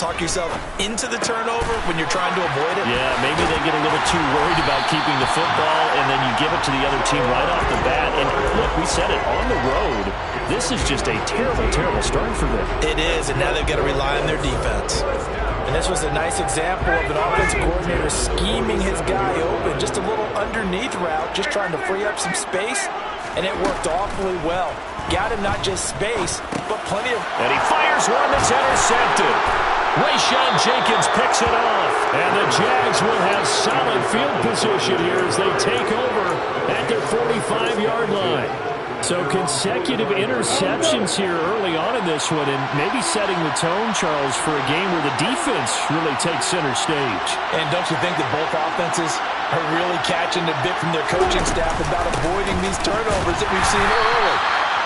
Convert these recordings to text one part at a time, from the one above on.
talk yourself into the turnover when you're trying to avoid it? Yeah, maybe they get a little too worried about keeping the football, and then you give it to the other team right off the bat. And look, we said it, on the road, this is just a terrible, terrible start for them. It is, and now they've got to rely on their defense. And this was a nice example of an offensive coordinator scheming his guy open. Just a little underneath route, just trying to free up some space, and it worked awfully well. Got him not just space, but plenty of... And he fires one that's intercepted. Rayshawn Jenkins picks it off. And the Jags will have solid field position here as they take over at their 45-yard line. So consecutive interceptions here early on in this one, and maybe setting the tone, Charles, for a game where the defense really takes center stage. And don't you think that both offenses are really catching a bit from their coaching staff about avoiding these turnovers that we've seen early?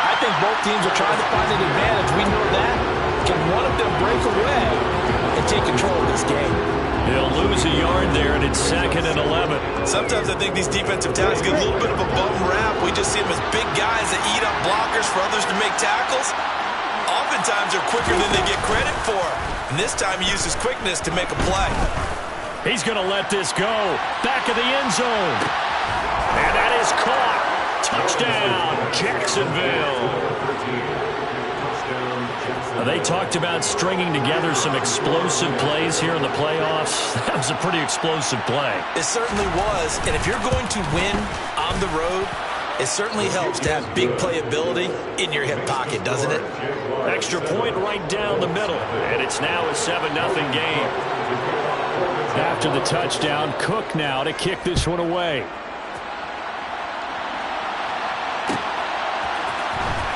I think both teams are trying to find an advantage. We know that. Can one of them break away and take control of this game? They'll lose a yard there, and it's 2nd and 11. Sometimes I think these defensive tackles get a little bit of a bum rap. We just see them as big guys that eat up blockers for others to make tackles. Oftentimes they're quicker than they get credit for. And this time he uses quickness to make a play. He's going to let this go. Back of the end zone. And that is caught. Touchdown, Jacksonville. They talked about stringing together some explosive plays here in the playoffs. That was a pretty explosive play. It certainly was. And if you're going to win on the road, it certainly helps to have big playability in your hip pocket, doesn't it? Extra point right down the middle. And it's now a 7-0 game. After the touchdown, Cook now to kick this one away.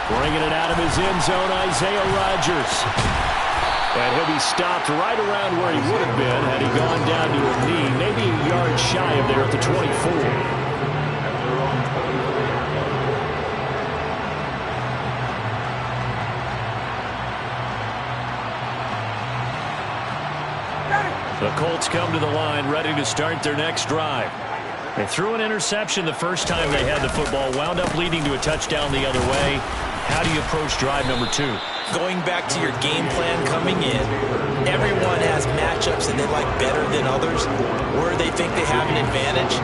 Bringing it out of his end zone, Isaiah Rodgers. And he'll be stopped right around where he would have been had he gone down to a knee, maybe a yard shy of there at the 24. The Colts come to the line, ready to start their next drive. They threw an interception the first time they had the football, wound up leading to a touchdown the other way. How do you approach drive number 2? Going back to your game plan coming in, everyone has matchups that they like better than others, where they think they have an advantage.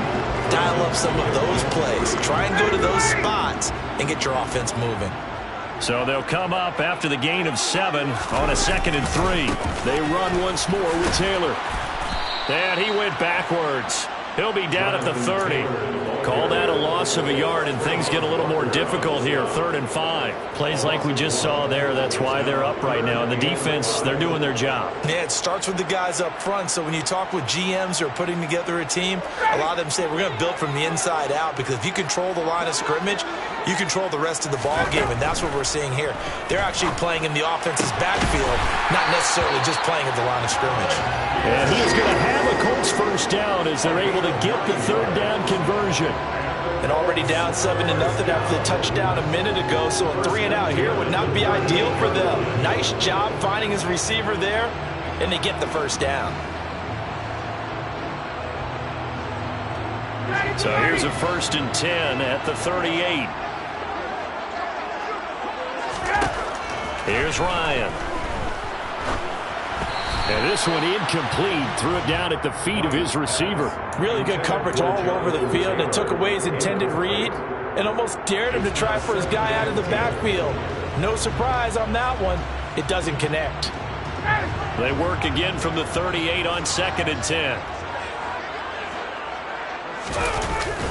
Dial up some of those plays. Try and go to those spots and get your offense moving. So they'll come up after the gain of 7 on a 2nd and 3. They run once more with Taylor. And he went backwards. He'll be down at the 30. Call that a loss of a yard, and things get a little more difficult here. 3rd and 5. Plays like we just saw there. That's why they're up right now. And the defense, they're doing their job. Yeah, it starts with the guys up front. So when you talk with GMs who are putting together a team, a lot of them say we're going to build from the inside out, because if you control the line of scrimmage, you control the rest of the ball game, and that's what we're seeing here. They're actually playing in the offense's backfield, not necessarily just playing at the line of scrimmage. And he is going to have a Colts first down as they're able to get the 3rd down conversion. And already down 7-0 after the touchdown a minute ago, so a 3 and out here would not be ideal for them. Nice job finding his receiver there, and they get the first down. So here's a 1st and 10 at the 38. Here's Ryan. And this one incomplete. Threw it down at the feet of his receiver. Really good coverage all over the field. It took away his intended read and almost dared him to try for his guy out of the backfield. No surprise on that one. It doesn't connect. They work again from the 38 on 2nd and 10.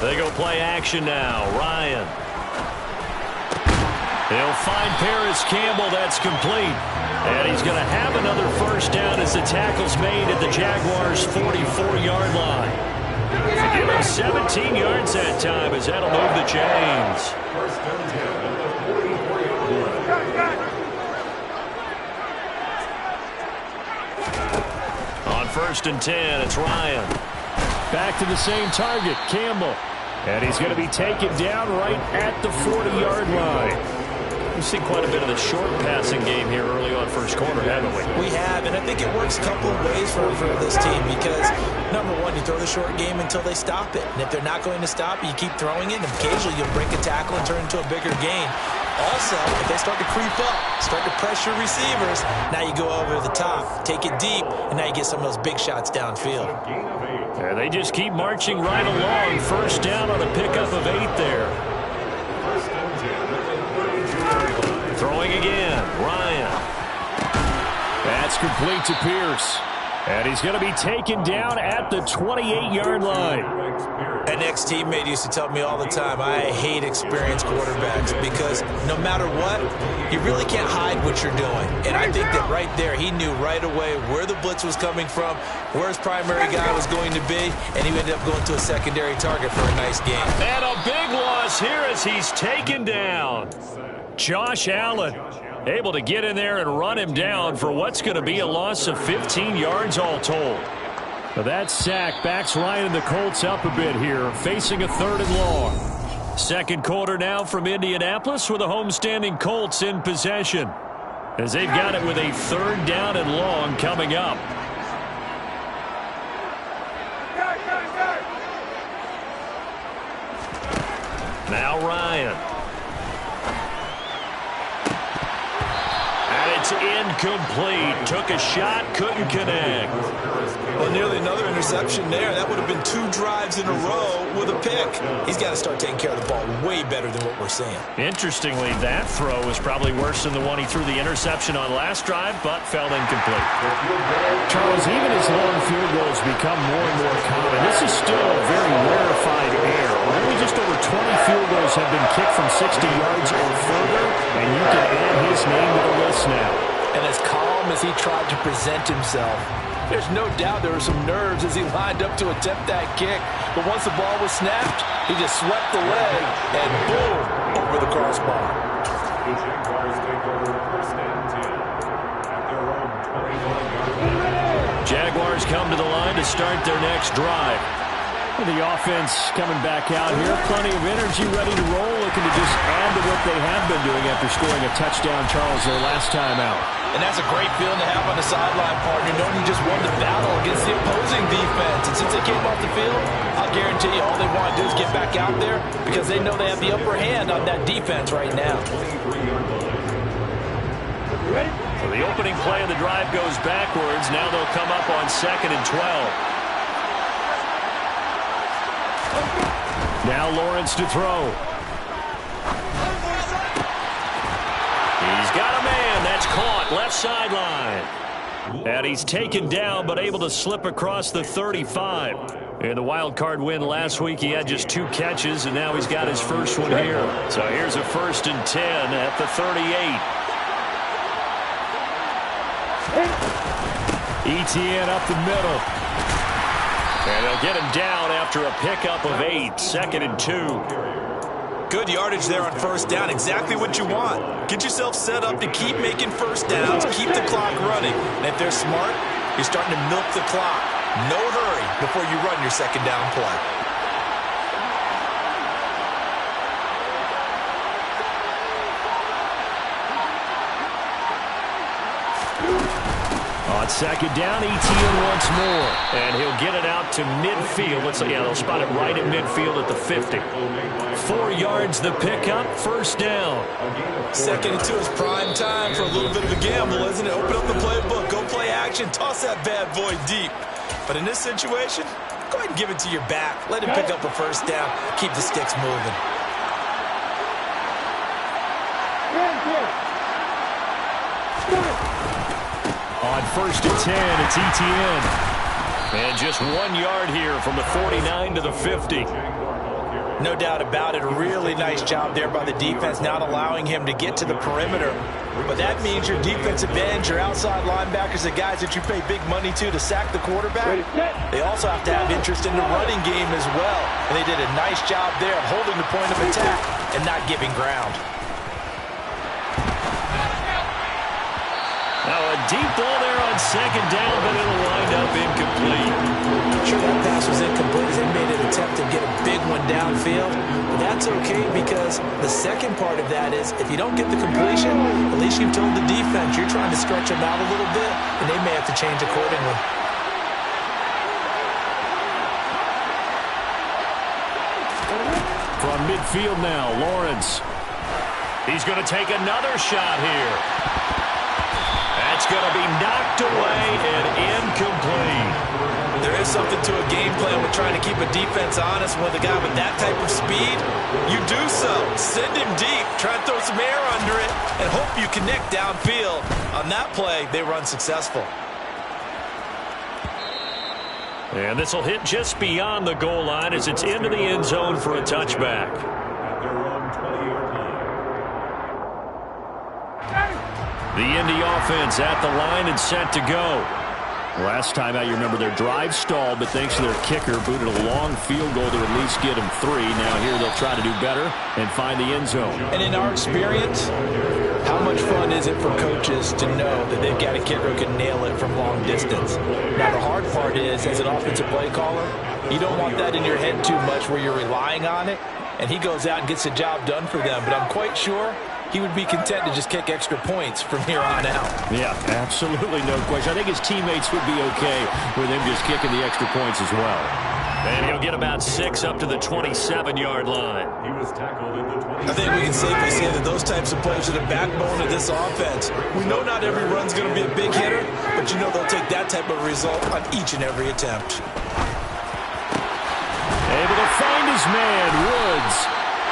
They go play action now. Ryan. He'll find Paris Campbell. That's complete. And he's going to have another first down as the tackle's made at the Jaguars' 44-yard line. Give him 17 yards that time as that'll move the chains. On 1st and 10, it's Ryan. Back to the same target, Campbell. And he's going to be taken down right at the 40-yard line. We've seen quite a bit of the short passing game here early on first quarter, haven't we? We have, and I think it works a couple of ways for this team because, number one, you throw the short game until they stop it. And if they're not going to stop it, you keep throwing it, and occasionally you'll break a tackle and turn it into a bigger gain. Also, if they start to creep up, start to pressure receivers, now you go over the top, take it deep, and now you get some of those big shots downfield. Yeah, they just keep marching right along. First down on a pickup of 8 there. Throwing again, Ryan. That's complete to Pierce. And he's going to be taken down at the 28-yard line. An ex-teammate used to tell me all the time, I hate experienced quarterbacks because no matter what, you really can't hide what you're doing. And I think that right there, he knew right away where the blitz was coming from, where his primary guy was going to be, and he ended up going to a secondary target for a nice game. And a big loss here as he's taken down. Josh Allen able to get in there and run him down for what's going to be a loss of 15 yards all told. But that sack backs Ryan and the Colts up a bit here, facing a 3rd and long. Second quarter now from Indianapolis with the homestanding Colts in possession, as they've got it with a 3rd down and long coming up. Now Ryan. It's incomplete. Took a shot, couldn't connect. Well, nearly another interception there. That would have been 2 drives in a row with a pick. He's got to start taking care of the ball way better than what we're seeing. Interestingly, that throw was probably worse than the one he threw the interception on last drive, but fell incomplete. Charles, even as long field goals become more and more common, this is still a very rarefied air. Only just over 20 field goals have been kicked from 60 yards or further, and you can add his name to the list now. And as calm as he tried to present himself, there's no doubt there were some nerves as he lined up to attempt that kick. But once the ball was snapped, he just swept the leg and boom, over the crossbar. The Jaguars take over 1st and 10 at their own 21. Jaguars come to the line to start their next drive. The offense coming back out here. Plenty of energy, ready to roll, looking to just add to what they have been doing after scoring a touchdown, Charles, their last time out. And that's a great feeling to have on the sideline, partner, knowing you just won the battle against the opposing defense. And since they came off the field, I'll guarantee you all they want to do is get back out there because they know they have the upper hand on that defense right now. So the opening play of the drive goes backwards. Now they'll come up on 2nd and 12. Now Lawrence to throw. He's got a man. That's caught. Left sideline. And he's taken down, but able to slip across the 35. In the wild card win last week, he had just 2 catches, and now he's got his first one here. So here's a 1st and 10 at the 38. Etienne up the middle. And they'll get him down after a pickup of 8. 2nd and 2. Good yardage there on 1st down. Exactly what you want. Get yourself set up to keep making 1st downs, keep the clock running. And if they're smart, you're starting to milk the clock. No hurry before you run your 2nd down play. On 2nd down, Etienne once more. And he'll get it out to midfield. They'll spot it right at midfield at the 50. 4 yards the pickup, 1st down. 2nd and 2 is prime time for a little bit of a gamble, isn't it? Open up the playbook, go play action, toss that bad boy deep. But in this situation, go ahead and give it to your back. Let him pick up a 1st down, keep the sticks moving. On 1st and 10, it's Etienne. And just 1 yard here from the 49 to the 50. No doubt about it. A really nice job there by the defense, not allowing him to get to the perimeter. But that means your defensive ends, your outside linebackers, the guys that you pay big money to sack the quarterback, they also have to have interest in the running game as well. And they did a nice job there of holding the point of attack and not giving ground. Now a deep ball there on 2nd down, but it'll wind up incomplete. Sure, that pass was incomplete as they made an attempt to get a big one downfield. But that's okay because the second part of that is if you don't get the completion, at least you've told the defense you're trying to stretch them out a little bit, and they may have to change accordingly. From midfield now, Lawrence. He's going to take another shot here. That's going to be knocked away and incomplete. There is something to a game plan with trying to keep a defense honest with a guy with that type of speed. You do so. Send him deep. Try and throw some air under it and hope you connect downfield. On that play, they were unsuccessful. And this will hit just beyond the goal line as it's into the end zone for a touchback. At their own 20-yard line. The Indy offense at the line and set to go. Last time out, you remember their drive stalled, but thanks to their kicker, booted a long field goal to at least get them 3. Now here they'll try to do better and find the end zone. And in our experience, how much fun is it for coaches to know that they've got a kicker who can nail it from long distance? Now, the hard part is, as an offensive play caller, you don't want that in your head too much where you're relying on it, and he goes out and gets the job done for them. But I'm quite sure he would be content to just kick extra points from here on out. Yeah, absolutely no question. I think his teammates would be okay with him just kicking the extra points as well. And he'll get about 6 up to the 27-yard line. He was tackled at the 20. I think we can safely say that those types of plays are the backbone of this offense. We know not every run's going to be a big hitter, but you know they'll take that type of result on each and every attempt. Able to find his man, Woods.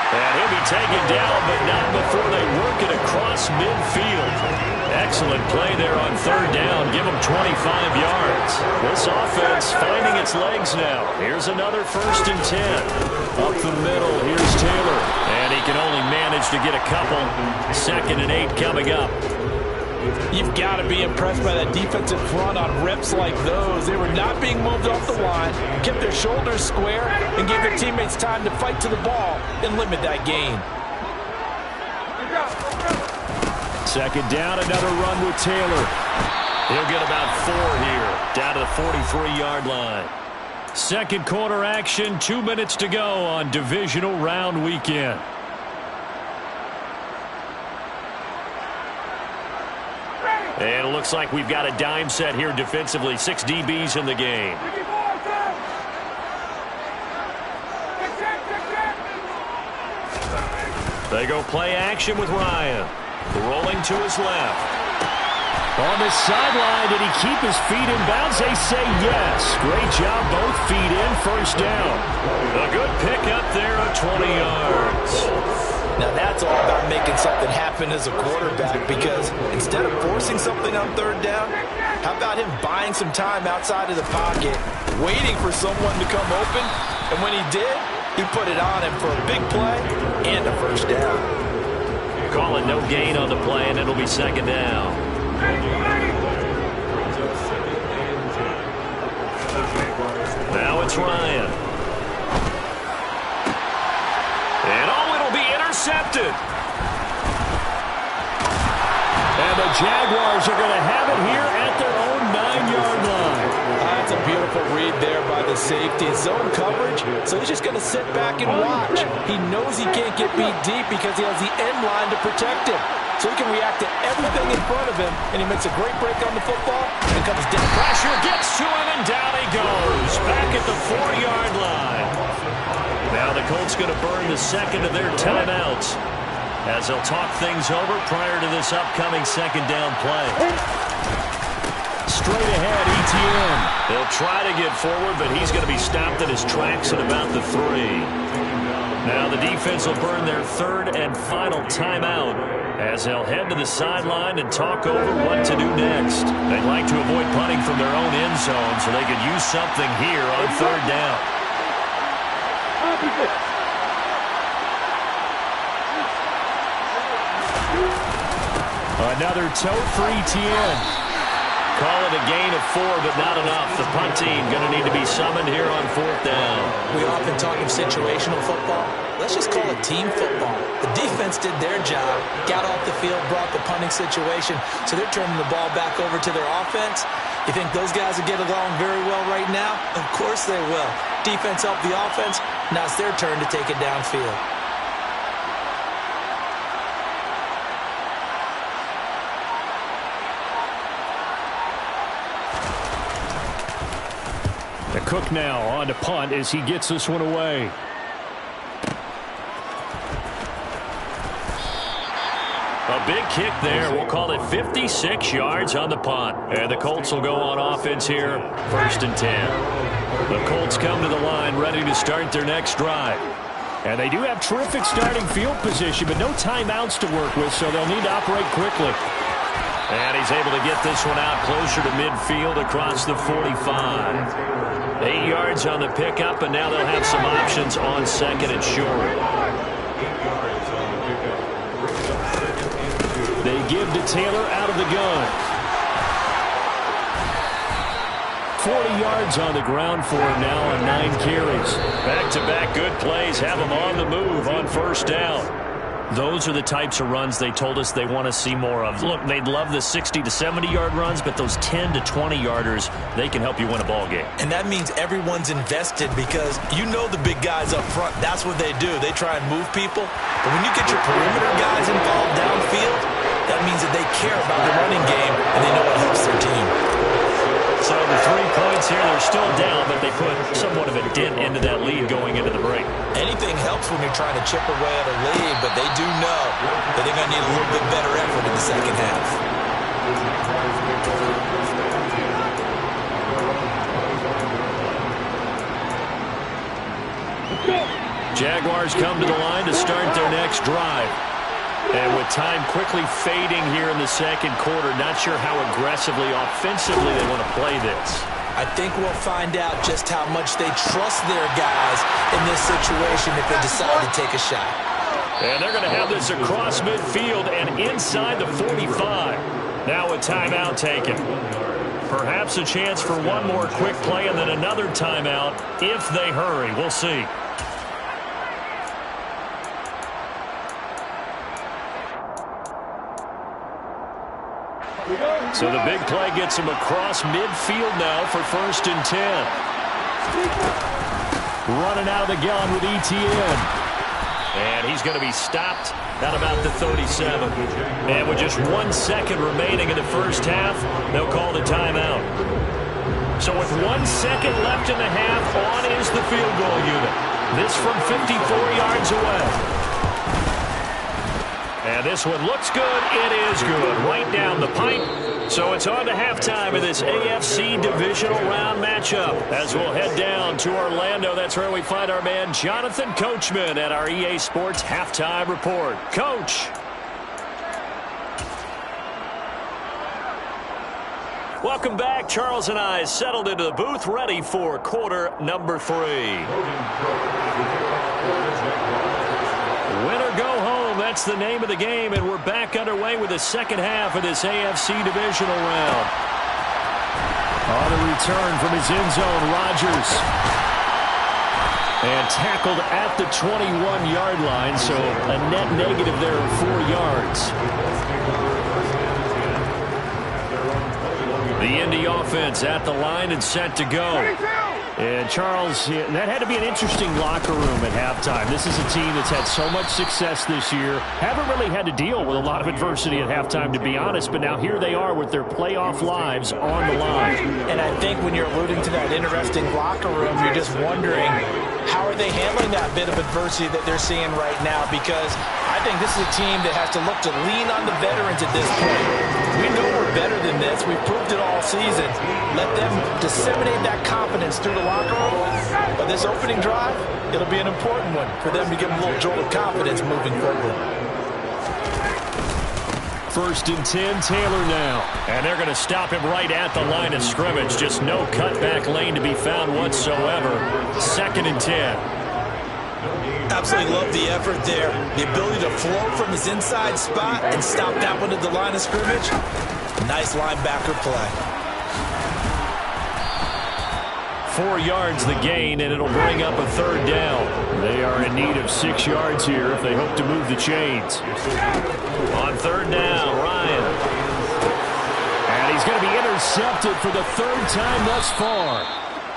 And he'll be taken down, but not before they work it across midfield. Excellent play there on 3rd down. Give them 25 yards. This offense finding its legs now. Here's another 1st and 10. Up the middle, here's Taylor. And he can only manage to get a couple. 2nd and 8 coming up. You've got to be impressed by that defensive front on reps like those. They were not being moved off the line, kept their shoulders square, and gave their teammates time to fight to the ball and limit that gain. 2nd down, another run with Taylor. He'll get about 4 here, down to the 43-yard line. 2nd quarter action, 2 minutes to go on divisional round weekend. And it looks like we've got a dime set here defensively. 6 DBs in the game. They go play action with Ryan. Rolling to his left. On the sideline, did he keep his feet in bounds? They say yes. Great job, both feet in, 1st down. A good pickup there at 20 yards. Now that's all about making something happen as a quarterback, because instead of forcing something on 3rd down, how about him buying some time outside of the pocket, waiting for someone to come open, and when he did, he put it on him for a big play and a 1st down. Call it no gain on the play, and it'll be 2nd down. Now it's Ryan. And it'll be intercepted. And the Jaguars are going to have it here at their own 9-yard line. That's a beautiful read there by the safety. Zone coverage, so he's just going to sit back and watch. He knows he can't get beat deep because he has the end line to protect him. So he can react to everything in front of him, and he makes a great break on the football and comes down. Pressure gets to him, and down he goes. Back at the 4-yard line. Now the Colts going to burn the 2nd of their timeouts as they'll talk things over prior to this upcoming 2nd down play. Straight ahead, Etienne. He'll try to get forward, but he's going to be stopped in his tracks at about the 3. Now the defense will burn their 3rd and final timeout as they'll head to the sideline and talk over what to do next. They'd like to avoid punting from their own end zone so they could use something here on 3rd down. Another toe for Etienne. Call it a gain of 4, but not enough. The punt team going to need to be summoned here on 4th down. We often talk of situational football. Let's just call it team football. The defense did their job, got off the field, brought the punting situation, so they're turning the ball back over to their offense. You think those guys will get along very well right now? Of course they will. Defense helped the offense. Now it's their turn to take it downfield. Cook now on to punt as he gets this one away. big kick there. We'll call it 56 yards on the punt. And the Colts will go on offense here, 1st and 10. The Colts come to the line ready to start their next drive. And they do have terrific starting field position, but no timeouts to work with, so they'll need to operate quickly. And he's able to get this one out closer to midfield across the 45. 8 yards on the pickup, and now they'll have some options on 2nd and short. They give to Taylor out of the gun. 40 yards on the ground for him now on 9 carries. Back-to-back good plays have him on the move on 1st down. Those are the types of runs they told us they want to see more of. Look, they'd love the 60 to 70-yard runs, but those 10 to 20-yarders, they can help you win a ball game. And that means everyone's invested because you know the big guys up front, that's what they do. They try and move people. But when you get your perimeter guys involved downfield, that means that they care about the running game and they know it helps their team. So the 3 points here, they're still down, but they put somewhat of a dent into that lead going into the break. Anything helps when you're trying to chip away at a lead, but they do know that they're going to need a little bit better effort in the second half. Jaguars come to the line to start their next drive. And with time quickly fading here in the 2nd quarter, not sure how aggressively, offensively they want to play this. I think we'll find out just how much they trust their guys in this situation if they decide to take a shot. And they're going to have this across midfield and inside the 45. Now a timeout taken. Perhaps a chance for one more quick play and then another timeout if they hurry. We'll see. So the big play gets him across midfield now for 1st and 10. Running out of the gun with Etienne. And he's going to be stopped at about the 37. And with just 1 second remaining in the 1st half, they'll call the timeout. So with 1 second left in the half, on is the field goal unit. This from 54 yards away. And this one looks good. It is good. Right down the pipe. So it's on to halftime of this AFC divisional round matchup. As we'll head down to Orlando, that's where we find our man Jonathan Coachman at our EA Sports Halftime Report. Coach. Welcome back. Charles and I settled into the booth, ready for quarter number 3. Win or go home. That's the name of the game, and we're back underway with the 2nd half of this AFC divisional round. On the return from his end zone, Rodgers. And tackled at the 21-yard line, so a net negative there of 4 yards. The Indy offense at the line and set to go. And Charles, that had to be an interesting locker room at halftime. This is a team that's had so much success this year. Haven't really had to deal with a lot of adversity at halftime, to be honest. But now here they are with their playoff lives on the line. And I think when you're alluding to that interesting locker room, you're just wondering, how are they handling that bit of adversity that they're seeing right now? Because I think this is a team that has to look to lean on the veterans at this point. We know we're better than this. We've proved it all season. Let them disseminate that confidence through the locker room. But this opening drive, it'll be an important one for them to give them a little jolt of confidence moving forward. 1st and 10, Taylor now. And they're going to stop him right at the line of scrimmage. Just no cutback lane to be found whatsoever. 2nd and 10. Absolutely love the effort there. The ability to flow from his inside spot and stop that one at the line of scrimmage. Nice linebacker play. 4 yards the gain, and it'll bring up a 3rd down. They are in need of 6 yards here if they hope to move the chains. On 3rd down, Ryan. And he's going to be intercepted for the 3rd time thus far.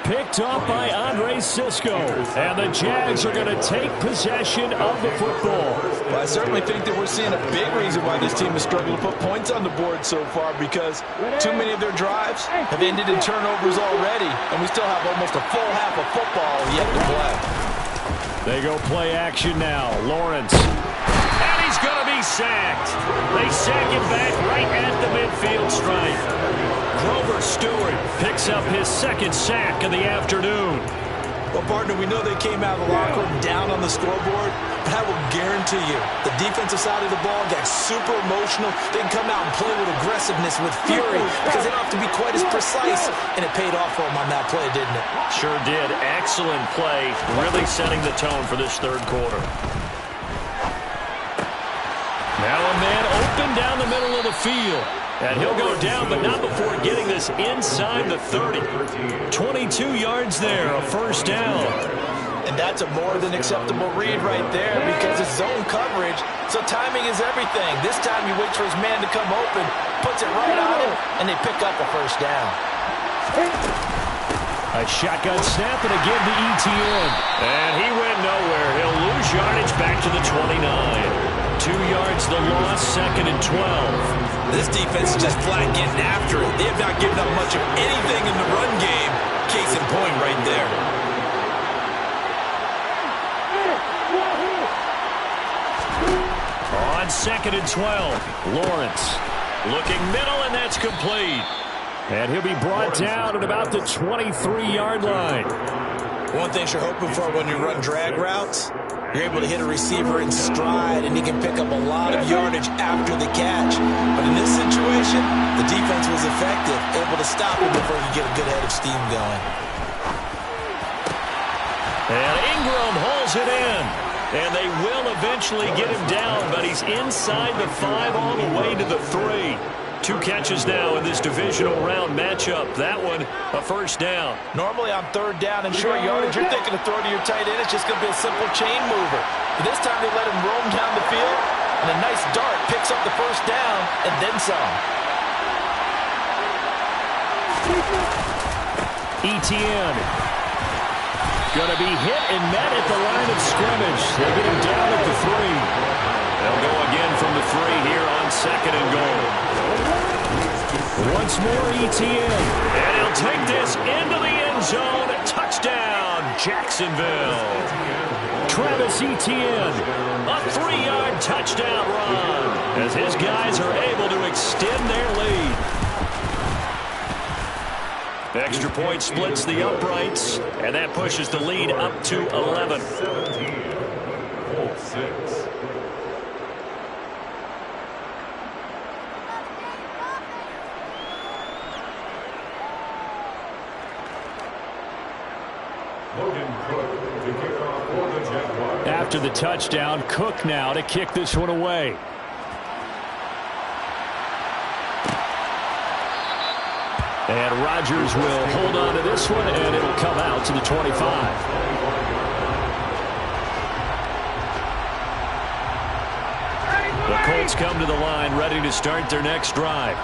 Picked off by Andre Cisco. And the Jags are going to take possession of the football. Well, I certainly think that we're seeing a big reason why this team has struggled to put points on the board so far, because too many of their drives have ended in turnovers already, and we still have almost a full half of football yet to play. They go play action now. Lawrence. And he's going to be he's sacked. They sack him back right at the midfield stripe. Grover Stewart picks up his second sack of the afternoon. Well, partner, we know they came out of the locker room down on the scoreboard, but I will guarantee you the defensive side of the ball got super emotional. They can come out and play with aggressiveness, with fury, because they don't have to be quite as precise, and it paid off for them on that play, didn't it? Sure did. Excellent play, really setting the tone for this third quarter. Now a man open down the middle of the field. And he'll go down, but not before getting this inside the 30. 22 yards there, a first down. And that's a more than acceptable read right there because it's zone coverage, so timing is everything. This time he waits for his man to come open, puts it right on him, and they pick up a first down. A shotgun snap and again to ETN. And he went nowhere. He'll lose yardage back to the 29. 2 yards the loss, 2nd and 12. This defense is just flat getting after it. They have not given up much of anything in the run game. Case in point right there. On 2nd and 12, Lawrence looking middle, and that's complete. And he'll be brought down at about the 23-yard line. One thing you're hoping for when you run drag routes, you're able to hit a receiver in stride, and he can pick up a lot of yardage after the catch. But in this situation, the defense was effective, able to stop him before he could get a good head of steam going. And Ingram hauls it in. And they will eventually get him down, but he's inside the 5 all the way to the 3. 2 catches now in this divisional round matchup. That one, a first down. Normally on 3rd down and short yardage, you're thinking of throwing to your tight end. It's just going to be a simple chain mover. But this time they let him roam down the field, and a nice dart picks up the first down and then some. ETN going to be hit and met at the line of scrimmage. They get him down at the 3. They'll go again from the 3 here on 2nd and goal. Once more, ETN. And he'll take this into the end zone. Touchdown, Jacksonville. Travis Etienne, a 3-yard touchdown run as his guys are able to extend their lead. Extra point splits the uprights, and that pushes the lead up to 11. 17, 6. After the touchdown, Cook now to kick this one away. And Rodgers will hold on to this one, and it'll come out to the 25. The Colts come to the line, ready to start their next drive.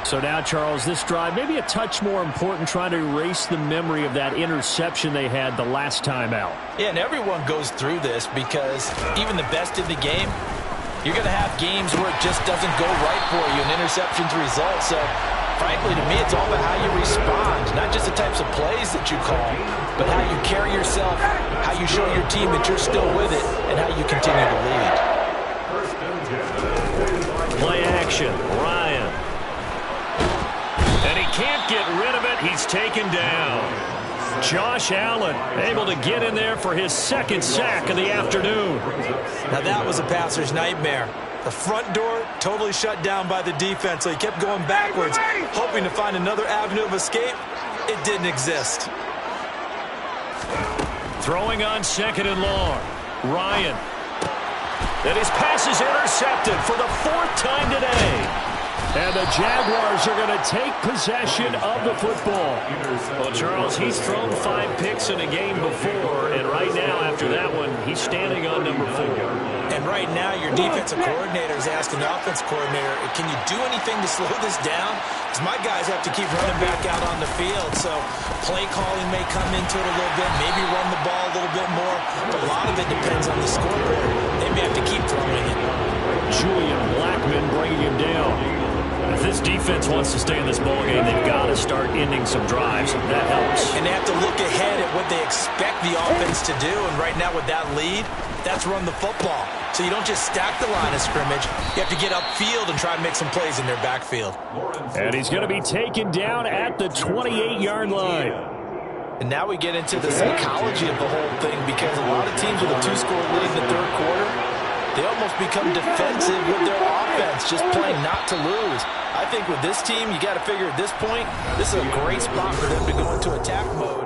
So now, Charles, this drive maybe a touch more important, trying to erase the memory of that interception they had the last time out. Yeah, and everyone goes through this because even the best in the game, you're going to have games where it just doesn't go right for you, and interceptions result. So, frankly, to me, it's all about how you respond, not just the types of plays that you call, but how you carry yourself, how you show your team that you're still with it, and how you continue to lead. Play action, Ryan. And he can't get rid of it. He's taken down. Josh Allen able to get in there for his 2nd sack of the afternoon. Now that was a passer's nightmare. The front door totally shut down by the defense, so he kept going backwards, hoping to find another avenue of escape. It didn't exist. Throwing on 2nd and long. Ryan. And his pass is intercepted for the 4th time today. And the Jaguars are going to take possession of the football. Well, Charles, he's thrown 5 picks in a game before, and right now, after that one, he's standing on number 4. And right now, your defensive coordinator is asking the offensive coordinator, can you do anything to slow this down? Because my guys have to keep running back out on the field, so play calling may come into it a little bit, maybe run the ball a little bit more, but a lot of it depends on the scoreboard. They may have to keep throwing it. Julian Blackman bringing him down. If this defense wants to stay in this ballgame, they've got to start ending some drives. That helps. And they have to look ahead at what they expect the offense to do. And right now with that lead, that's run the football. So you don't just stack the line of scrimmage. You have to get upfield and try and make some plays in their backfield. And he's going to be taken down at the 28-yard line. And now we get into the psychology of the whole thing, because a lot of teams with a 2-score lead in the third quarter, they almost become defensive with their offense, just playing not to lose. I think with this team, you got to figure at this point, this is a great spot for them to go into attack mode.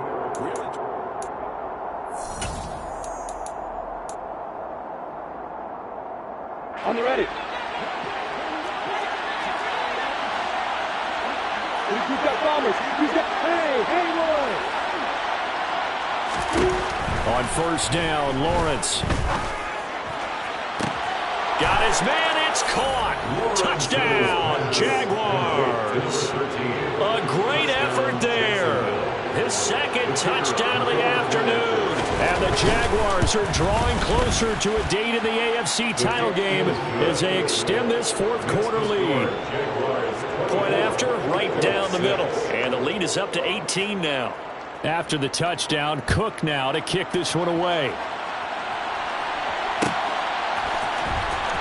On the ready. He's got bombers. He's got hey, Lawrence. On first down, Lawrence. Got his man, it's caught. Touchdown, Jaguars. A great effort there. His second touchdown of the afternoon. And the Jaguars are drawing closer to a date in the AFC title game as they extend this fourth quarter lead. Point after, right down the middle. And the lead is up to 18 now. After the touchdown, Cook now to kick this one away.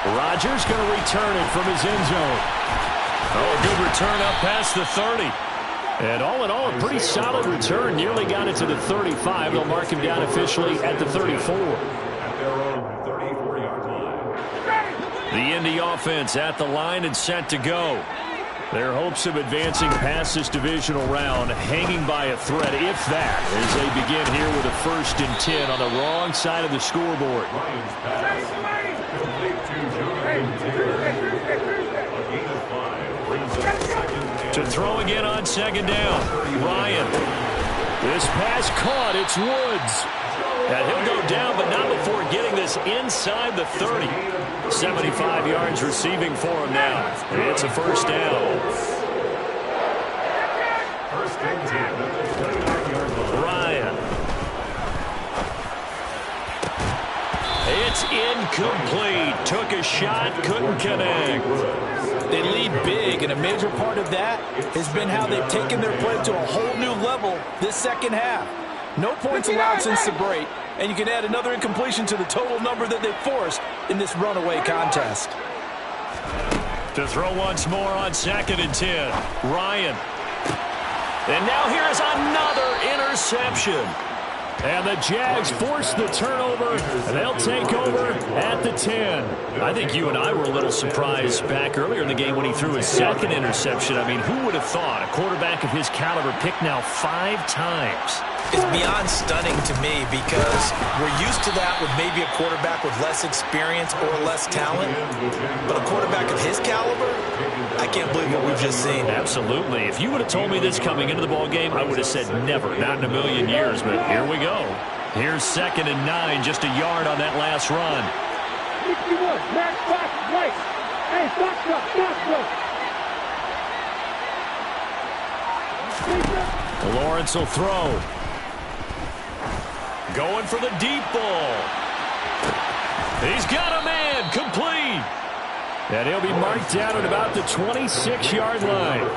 Rodgers going to return it from his end zone. Oh, good return up past the 30. And all in all, a pretty solid return. Nearly got it to the 35. They'll mark him down officially at the 34. At their own 34-yard line. The Indy offense at the line and set to go. Their hopes of advancing past this divisional round hanging by a thread, if that, as they begin here with a 1st and 10 on the wrong side of the scoreboard. Lions pass complete to Jonathan Taylor. A gain of 5 brings up second and To throw again on second down, Ryan. This pass caught, it's Woods. And he'll go down, but not before getting this inside the 30. 75 yards receiving for him now. It's a first down. First and 10 at the 29-yard line. Ryan. It's incomplete. Took a shot, couldn't connect. They lead big, and a major part of that has been how they've taken their play to a whole new level this second half. No points allowed since the break, and you can add another incompletion to the total number that they forced in this runaway contest. To throw once more on 2nd and 10. Ryan. And now here is another interception. And the Jags force the turnover, and they'll take over at the 10. I think you and I were a little surprised back earlier in the game when he threw his second interception. I mean, who would have thought a quarterback of his caliber picked now 5 times? It's beyond stunning to me, because we're used to that with maybe a quarterback with less experience or less talent. But a quarterback of his caliber, I can't believe what we've just seen. Absolutely. If you would have told me this coming into the ball game, I would have said never, not in a million years. But here we go. Here's 2nd and 9, just a yard on that last run. 61, Max Fox, right. Hey, Fox up. Lawrence will throw. Going for the deep ball. He's got a man, complete. And he'll be marked down at about the 26-yard line.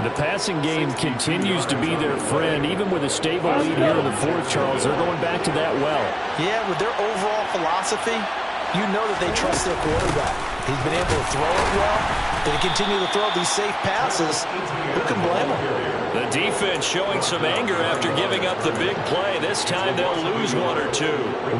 The passing game continues to be their friend, even with a stable lead here in the fourth, Charles. They're going back to that well. Yeah, with their overall philosophy, you know that they trust their quarterback. He's been able to throw it well. They continue to throw these safe passes. Who can blame them? The defense showing some anger after giving up the big play. This time they'll lose 1 or 2.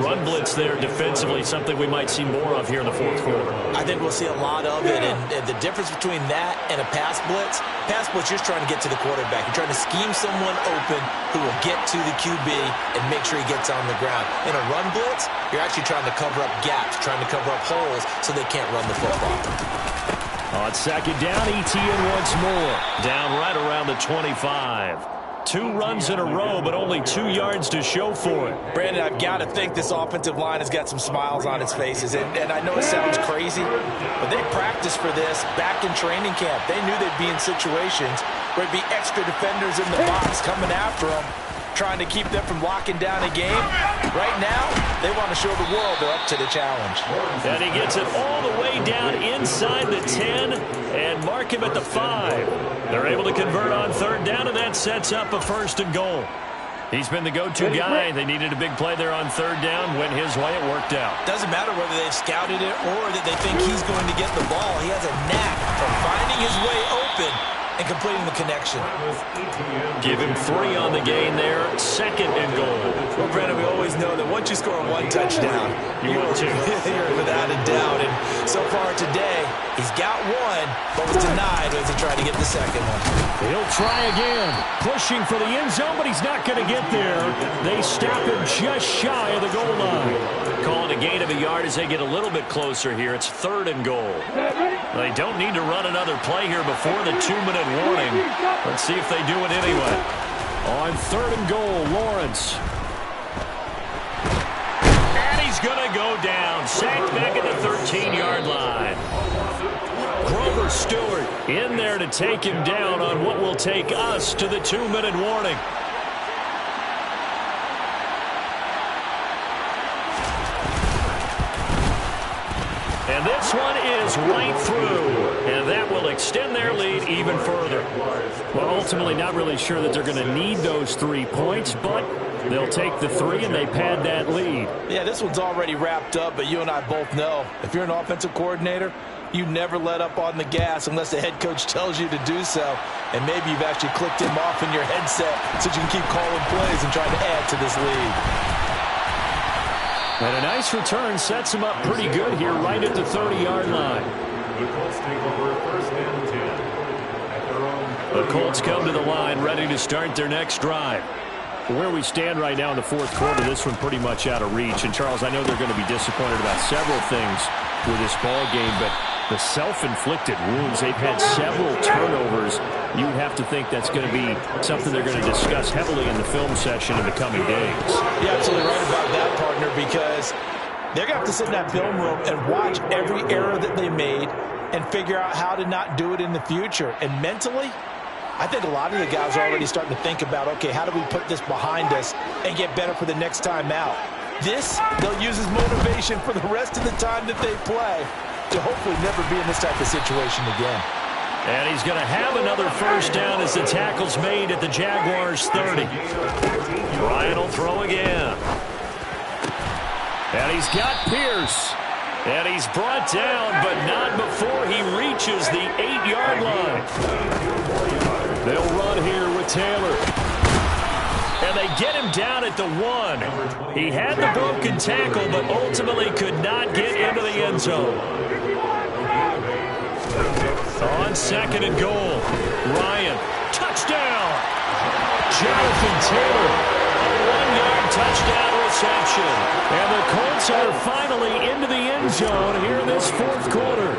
Run blitz there defensively, something we might see more of here in the fourth quarter. I think we'll see a lot of it, and the difference between that and a pass blitz, you're just trying to get to the quarterback. You're trying to scheme someone open who will get to the QB and make sure he gets on the ground. In a run blitz, you're actually trying to cover up gaps, trying to cover up holes so they can't run the football. On second down, Etienne once more. Down right around the 25. 2 runs in a row, but only 2 yards to show for it. Brandon, I've got to think this offensive line has got some smiles on its faces. And I know it sounds crazy, but they practiced for this back in training camp. They knew they'd be in situations where there'd be extra defenders in the box coming after them, trying to keep them from locking down a game. Right now, they want to show the world they're up to the challenge. And he gets it all the way down inside the 10 and mark him at the 5. They're able to convert on third down, and that sets up a 1st and goal. He's been the go-to guy. They needed a big play there on third down. Went his way. It worked out. Doesn't matter whether they've scouted it or that they think he's going to get the ball. He has a knack of finding his way open and completing the connection. Give him 3 on the gain there. 2nd and goal. Well, Brandon, we always know that once you score 1 touchdown, you will too. You're without a doubt. And so far today, he's got 1, but was denied as he tried to get the 2nd one. He'll try again. Pushing for the end zone, but he's not going to get there. They stop him just shy of the goal line. Calling a gain of a yard as they get a little bit closer here. It's 3rd and goal. They don't need to run another play here before the 2-minute warning. Let's see if they do it anyway. On 3rd and goal, Lawrence. And he's going to go down. Sacked back at the 13-yard line. Grover Stewart in there to take him down on what will take us to the 2-minute warning. And this one is right through, and that will extend their lead even further. Well, ultimately not really sure that they're going to need those 3 points, but they'll take the 3 and they pad that lead. Yeah, this one's already wrapped up, but you and I both know if you're an offensive coordinator, you never let up on the gas unless the head coach tells you to do so. And maybe you've actually clicked him off in your headset so you can keep calling plays and trying to add to this lead. And a nice return sets him up pretty good here right at the 30-yard line. The Colts take over 1st and 10 at their own. The Colts come to the line ready to start their next drive. Where we stand right now in the 4th quarter, this one pretty much out of reach. And, Charles, I know they're going to be disappointed about several things with this ball game, but the self-inflicted wounds, they've had several turnovers. You have to think that's going to be something they're going to discuss heavily in the film session in the coming days. You're absolutely right about that, partner, because they're going to have to sit in that film room and watch every error that they made and figure out how to not do it in the future. And mentally, I think a lot of the guys are already starting to think about, okay, how do we put this behind us and get better for the next time out? This, they'll use as motivation for the rest of the time that they play to hopefully never be in this type of situation again. And he's going to have another 1st down as the tackle's made at the Jaguars' 30. Ryan will throw again. And he's got Pierce. And he's brought down, but not before he reaches the 8-yard line. They'll run here with Taylor. And they get him down at the 1. He had the broken tackle, but ultimately could not get into the end zone. On 2nd and goal, Ryan, touchdown! Jonathan Taylor, a 1-yard touchdown reception. And the Colts are finally into the end zone here in this 4th quarter.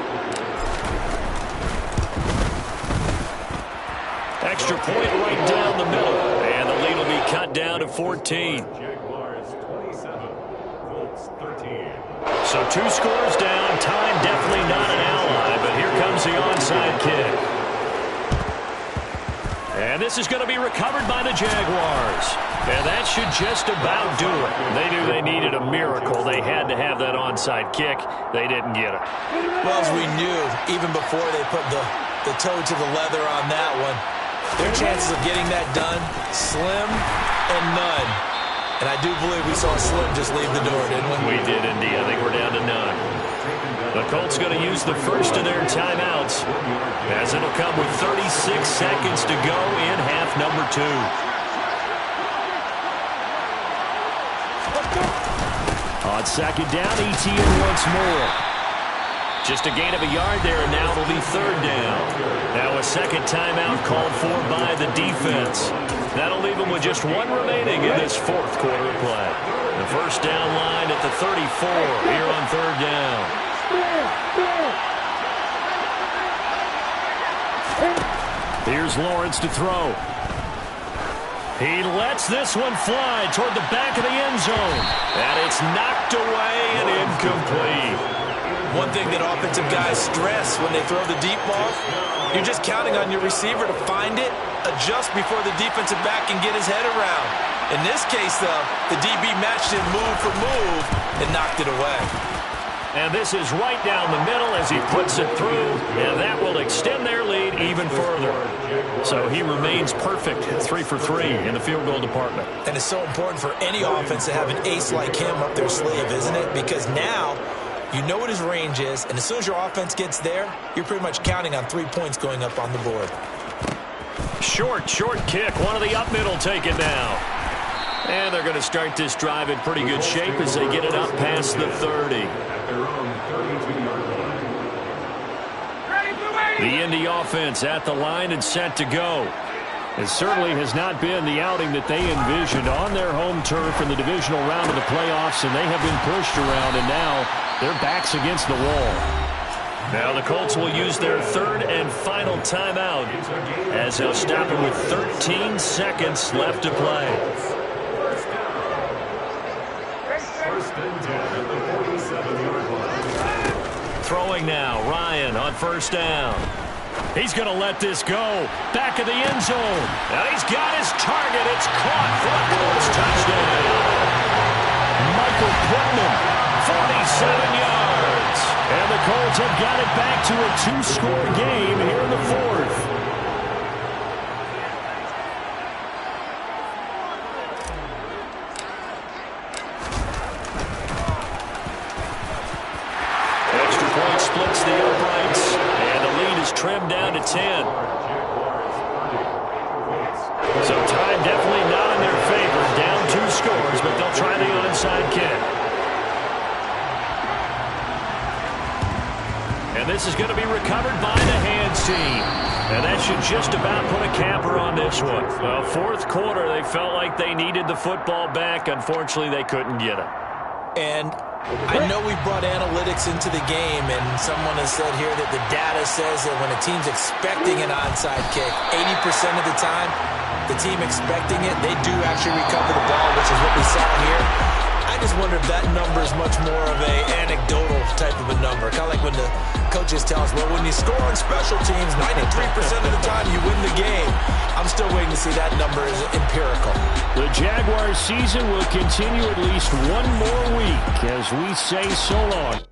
Extra point right down the middle. And the lead will be cut down to 14. Jaguars 27, Colts 13. So 2 scores down. Time definitely not an ally, but here comes the onside kick. And this is going to be recovered by the Jaguars. And that should just about do it. They knew they needed a miracle. They had to have that onside kick. They didn't get it. Well, as we knew, even before they put the toe to the leather on that one, their chances of getting that done, slim and none. And I do believe we saw Slim just leave the door, didn't we? We did indeed. I think we're down to none. The Colts going to use the first of their timeouts, as it'll come with 36 seconds to go in half number 2. On 2nd down, ETN once more. Just a gain of a yard there, and now it'll be 3rd down. Now a 2nd timeout called for by the defense. That'll leave them with just 1 remaining in this 4th quarter of play. The 1st down line at the 34 here on 3rd down. Here's Lawrence to throw. He lets this one fly toward the back of the end zone. And it's knocked away and incomplete. One thing that offensive guys stress when they throw the deep ball, you're just counting on your receiver to find it, adjust before the defensive back can get his head around. In this case, though, the DB matched him move for move and knocked it away. And this is right down the middle as he puts it through, and that will extend their lead even further. So he remains perfect, 3 for 3 in the field goal department. And it's so important for any offense to have an ace like him up their sleeve, isn't it? Because now you know what his range is, and as soon as your offense gets there, you're pretty much counting on 3 points going up on the board. Short kick. One of the up middle taken now. And they're going to start this drive in pretty good shape as they get it up past the 30. The Indy offense at the line and set to go. It certainly has not been the outing that they envisioned on their home turf in the divisional round of the playoffs, and they have been pushed around, and now their backs against the wall. Now the Colts will use their third and final timeout as they'll stop it with 13 seconds left to play. First and 10 at the 47-yard line. Throwing now, Ryan on first down. He's going to let this go. Back of the end zone. Now he's got his target. It's caught for a Colts touchdown. Michael Pittman, 47 yards. And the Colts have got it back to a 2-score game here in the fourth. Extra point splits the uprights, and the lead is trimmed down to 10. So time definitely not in their favor. Down 2 scores, but they'll try the onside kick. And this is going to be recovered by the hands team. And that should just about put a capper on this one. Well, fourth quarter, they felt like they needed the football back. Unfortunately, they couldn't get it. And I know we brought analytics into the game, and someone has said here that the data says that when a team's expecting an onside kick, 80% of the time, the team expecting it, they do actually recover the ball, which is what we saw here. I just wonder if that number is much more of a anecdotal type of a number. Kind of like when the coaches tell us, well, when you score on special teams, 93% of the time you win the game. I'm still waiting to see that number is empirical. The Jaguars season will continue at least one more week as we say so long.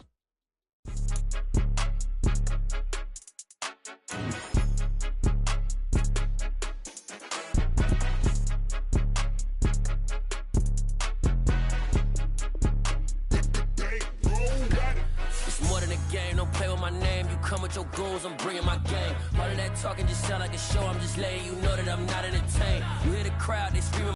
Come with your goons, I'm bringing my game. All of that talking just sound like a show. I'm just letting you know that I'm not entertained. You hear the crowd, they screaming.